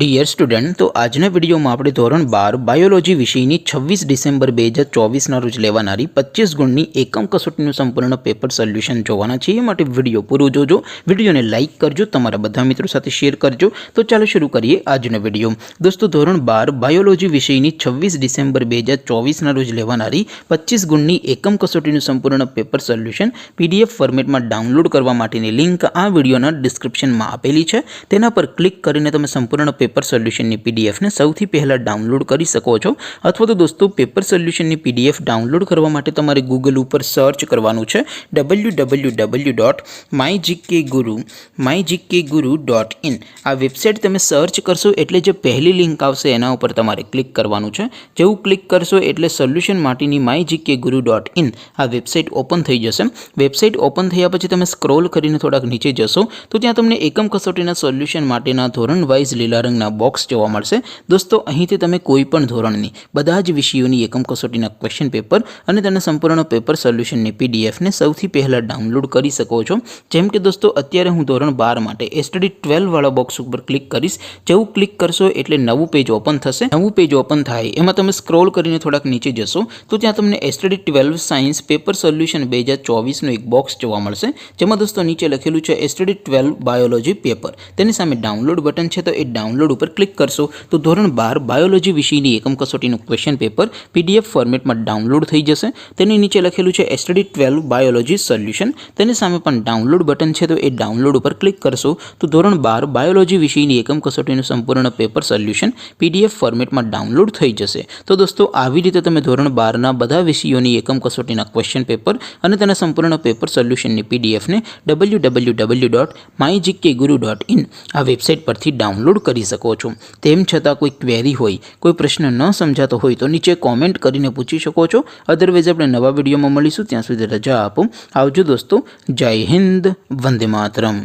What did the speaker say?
Dear student, तो आजना video में આપણે ધોરણ 12 બાયોલોજી વિષયની 26 ડિસેમ્બર 2024 ના રોજ લેવાનારી 25 ગુણની એકમ કસોટીનું સંપૂર્ણ પેપર સોલ્યુશન જોવાના છે। એ માટે વિડિયો પૂરો જોજો, વિડિયોને લાઈક કરજો, તમારા બધા મિત્રો સાથે શેર કરજો। તો ચાલો શરૂ કરીએ આજનો વિડિયો। દોસ્તો, ધોરણ 12 બાયોલોજી વિષયની 26 ડિસેમ્બર 2024 ના રોજ લેવાનારી 25 ગુણની એકમ કસોટીનું સંપૂર્ણ પેપર સોલ્યુશન પીડીએફ ફોર્મેટમાં ડાઉનલોડ કરવા માટેની લિંક આ વિડિયોના ડિસ્ક્રિપ્શનમાં આપેલી છે। તેના પર ક્લિક કરીને તમે સંપૂર્ણ पेपर सोल्यूशन ની पीडीएफ ने સૌથી પહેલા ડાઉનલોડ કરી શકો છો। અથવા તો દોસ્તો, પેપર સોલ્યુશન ની પીડીએફ ડાઉનલોડ કરવા માટે તમારે ગૂગલ ઉપર સર્ચ કરવાનું છે www.mygkguru.in। આ વેબસાઇટ તમે સર્ચ કરશો એટલે જે પહેલી લિંક આવશે એના ઉપર તમારે ક્લિક કરવાનું છે। જેવું ક્લિક કરશો એટલે સોલ્યુશન માટેની mygkguru.in આ વેબસાઇટ ઓપન થઈ જશે। વેબસાઇટ ઓપન થયા પછી તમે સ્ક્રોલ કરીને થોડાક નીચે જશો તો ત્યાં તમને એકમ કસોટીના સોલ્યુશન માટેના ધોરણ વાઇઝ લીલા રંગના બોક્સ જોવા મળશે। દોસ્તો, અહીંથી તમે કોઈ પણ ધોરણની બધા જ વિષયોની એકમ કસોટીના ક્વેશ્ચન પેપર અને તેના સંપૂર્ણ પેપર સોલ્યુશનની પીડીએફ ને સૌથી પહેલા ડાઉનલોડ કરી શકો છો। જેમ કે દોસ્તો, અત્યારે હું ધોરણ 12 માટે એસટીડી 12 વાળા બોક્સ ઉપર ક્લિક કરીશ। જેવું ક્લિક કરશો એટલે નવું પેજ ઓપન થશે। નવું પેજ ઓપન થાય એમાં તમે સ્ક્રોલ કરીને થોડાક નીચે જશો તો ત્યાં તમને એસટીડી 12 સાયન્સ પેપર સોલ્યુશન 2024 નું એક બોક્સ જોવા મળશે। જેમાં દોસ્તો નીચે લખેલું છે એસટીડી 12 બાયોલોજી પેપર। તેની સામે ડાઉનલોડ બટન છે, તો એ ડાઉનલોડ ઉપર ક્લિક કરશો તો ધોરણ 12 બાયોલોજી વિષયની એકમ કસોટીનું ક્વેશ્ચન પેપર પીડીએફ ફોર્મેટમાં ડાઉનલોડ થઈ જશે। તેની નીચે લખેલું છે એસટીડી 12 બાયોલોજી સોલ્યુશન। તેની સામે પણ ડાઉનલોડ બટન છે, તો એ ડાઉનલોડ ઉપર ક્લિક કરશો તો ધોરણ 12 બાયોલોજી વિષયની એકમ કસોટીનું સંપૂર્ણ પેપર સોલ્યુશન પીડીએફ ફોર્મેટમાં ડાઉનલોડ થઈ જશે। તો દોસ્તો, આવી રીતે તમે ધોરણ 12ના બધા વિષયોની એકમ કસોટીના ક્વેશ્ચન પેપર અને તેના સંપૂર્ણ પેપર સોલ્યુશનની પીડીએફને www.mygkguru.in આ વેબસાઇટ પરથી ડાઉનલોડ કરી શકો છો। તેમ છતાં કોઈ ક્વેરી હોય, કોઈ પ્રશ્ન ન સમજાતો હોય તો નીચે કોમેન્ટ કરીને પૂછી શકો છો। અધરવાઇઝ આપણે નવા વિડીયોમાં મળીશું, ત્યાં સુધી રજા આપો। આવજો દોસ્તો, જય હિન્દ, વંદે માતરમ।